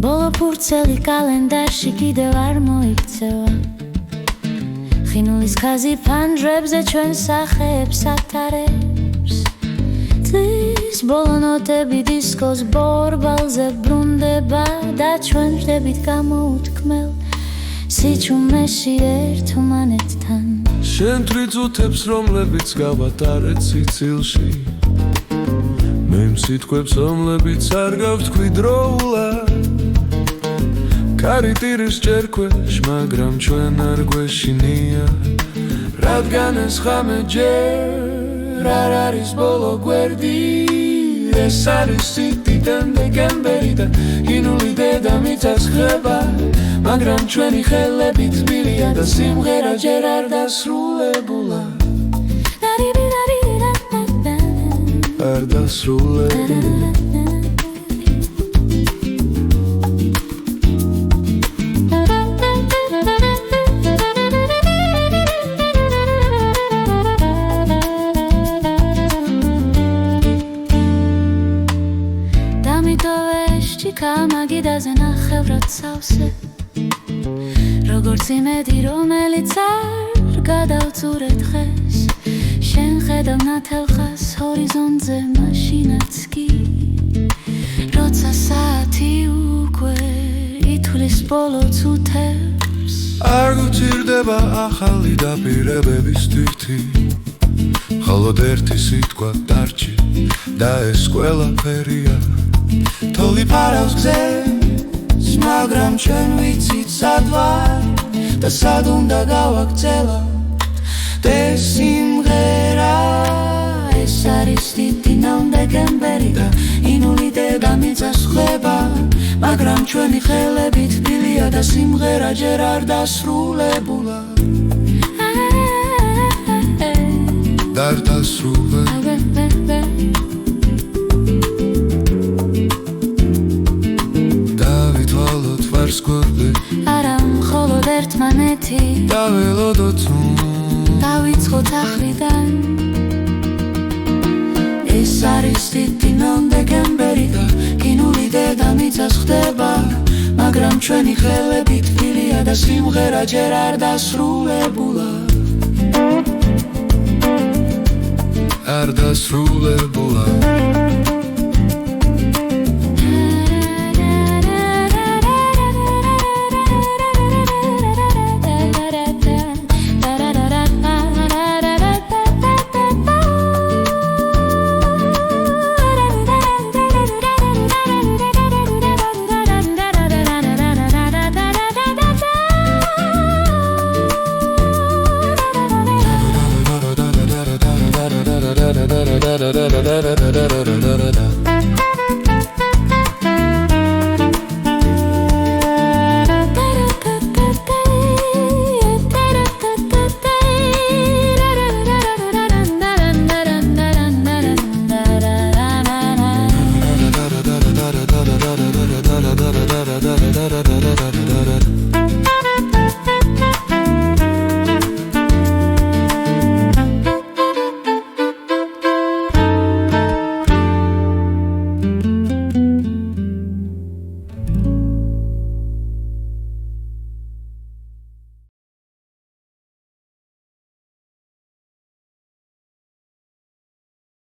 ბოლო ფურცელი კალენდარში კიდევ არ მოიქცევა ხინულის ხაზი ფანჯრებზე ჩვენ სახეებს ათარებს წლის ბოლო ნოტები დისკოს ბორბალზე ბრუნდება და ჩვენ ვждებით გამოუთქმელ სიჩუმეში ერთმანეთთან შენ თვითუთებს რომლებიც გავატარეთ სიცილში მე იმ სიტყვებს რომლებიც არ გავთქვი დროულად კარიტირის ჭერქვეშ მაგრამ ჩვენ არ გვეშინია რადგან ეს ხამე ჯერ არ არის ბოლო გვერდი ეს არის სიტიდან დეკემბერი და ინული დედამიწას ხება მაგრამ ჩვენი ხელები თბილია და სიმღერა ჯერ არ დასრულებულა არ დასრულებულა გამაგიდაზე ნახევრად სავსე როგორც იმედი რომელიც არ გადავწურე დღეს შენ ხედავ ნათელხას ჰორიზონტზე მაშინაც კი როცა საათი უკვე ითვლის ბოლო წუთებს არ გვჭირდება ახალი დაპირებების თვირთი მხოლოდ ერთი სიტყვა დარჩი და ეს ყველაფერია თოვლი ფარავს გზებს მაგრამ ჩვენ ვიცით სად ვარ და სად უნდა გავაგრძელოთ ეს სიმღერა ეს არის თითინავ დეკემბერი და ინული დედამიწას ხდება მაგრამ ჩვენი ხელები თბილია და სიმღერა ჯერ არ დასრულებულა არ დასრულებულა არა მხოლოდ ერთმანეთი დაველოდოთ დავიწყოთ ახლიდან ეს არის თითინავ დეკემბერი და ინული დედამიწას ხდება მაგრამ ჩვენი ხელები თბილია და სიმღერა ჯერ არ დასრულებულა არ დასრულებულა da da da da